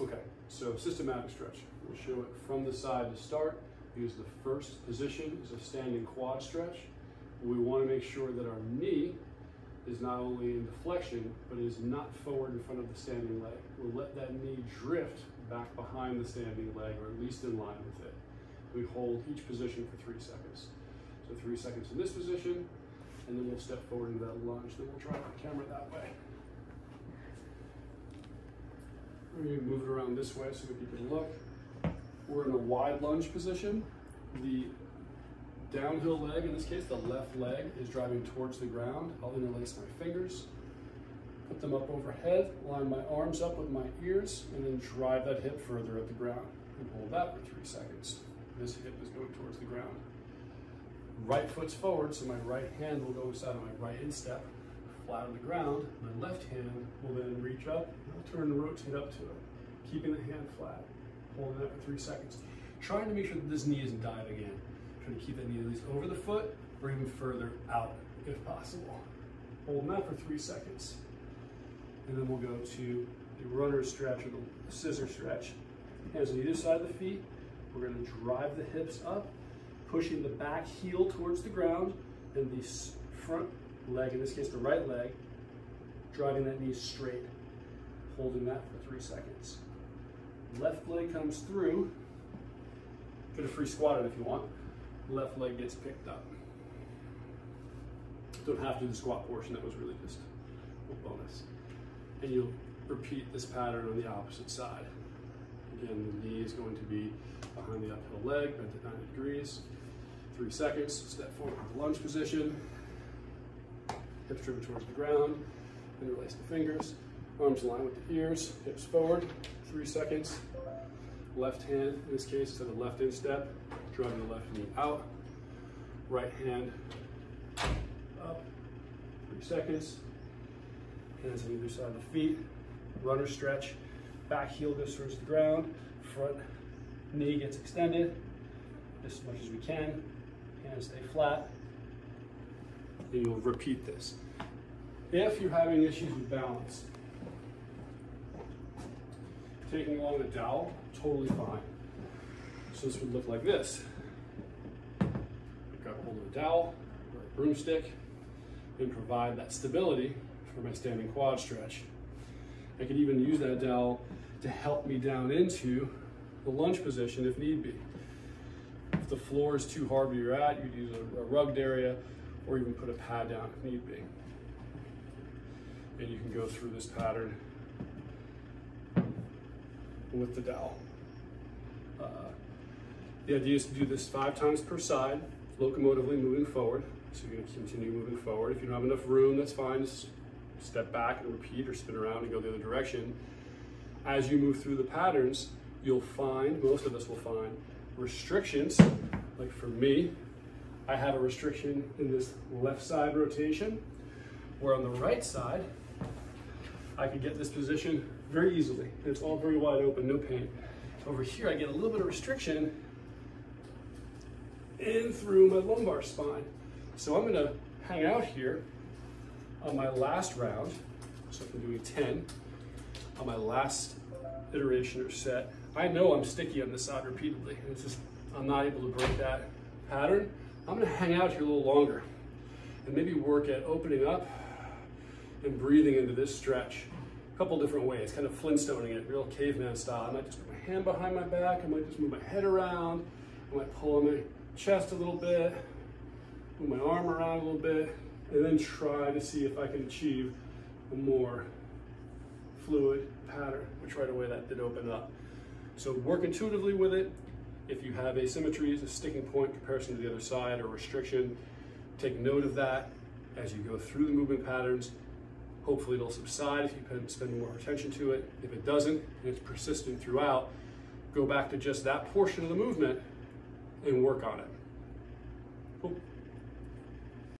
Okay, so systematic stretch. We'll show it from the side to start. Use the first position is a standing quad stretch. We want to make sure that our knee is not only in deflection, but is not forward in front of the standing leg. We'll let that knee drift back behind the standing leg, or at least in line with it. We hold each position for 3 seconds. So 3 seconds in this position, and then we'll step forward into that lunge. Then we'll try the camera that way. We're going to move it around this way so that you can look. We're in a wide lunge position. The downhill leg, in this case, the left leg, is driving towards the ground. I'll interlace my fingers, put them up overhead, line my arms up with my ears, and then drive that hip further at the ground. And hold that for 3 seconds. This hip is going towards the ground. Right foot's forward, so my right hand will go inside of my right instep, flat on the ground. My left hand will then reach up, and I'll turn and rotate up to it, keeping the hand flat, holding that for 3 seconds. Trying to make sure that this knee isn't diving in. Trying to keep that knee at least over the foot, or even further out if possible. Holding that for 3 seconds. And then we'll go to the runner stretch, or the scissor stretch. Hands on either side of the feet. We're going to drive the hips up, pushing the back heel towards the ground, and the front leg, in this case the right leg, driving that knee straight, holding that for 3 seconds. Left leg comes through. Get a free squat it if you want. Left leg gets picked up. Don't have to do the squat portion, that was really just a bonus. And you'll repeat this pattern on the opposite side. Again, the knee is going to be behind the uphill leg, bent at 90 degrees. 3 seconds, step forward to the lunge position. Hips driven towards the ground. Interlace the fingers. Arms aligned with the ears. Hips forward. 3 seconds. Left hand, in this case, to the left instep, driving the left knee out. Right hand up. 3 seconds. Hands on either side of the feet. Runner stretch. Back heel goes towards the ground. Front knee gets extended just as much as we can. Hands stay flat. And you'll repeat this. If you're having issues with balance, taking along the dowel, totally fine. So this would look like this. I've got hold of a dowel or a broomstick and provide that stability for my standing quad stretch. I could even use that dowel to help me down into the lunge position if need be. If the floor is too hard where you're at, you'd use a rugged area or even put a pad down if need be. And you can go through this pattern with the dowel. The idea is to do this 5 times per side, locomotively moving forward. So you're going to continue moving forward. If you don't have enough room, that's fine. Just step back and repeat, or spin around and go the other direction. As you move through the patterns, you'll find, most of us will find, restrictions. Like for me, I have a restriction in this left side rotation, where on the right side, I could get this position very easily. It's all very wide open, no pain. Over here, I get a little bit of restriction in through my lumbar spine. So I'm gonna hang out here on my last round. So if I'm doing 10, on my last iteration or set, I know I'm sticky on this side repeatedly. It's just, I'm not able to break that pattern. I'm gonna hang out here a little longer and maybe work at opening up and breathing into this stretch. A couple different ways, kind of Flintstoning it, real caveman style. I might just put my hand behind my back, I might just move my head around, I might pull on my chest a little bit, move my arm around a little bit, and then try to see if I can achieve a more fluid pattern, which right away that did open up. So work intuitively with it. If you have asymmetries, a sticking point comparison to the other side, or restriction, take note of that as you go through the movement patterns. Hopefully it'll subside if you can spend more attention to it. If it doesn't, and it's persistent throughout, go back to just that portion of the movement and work on it.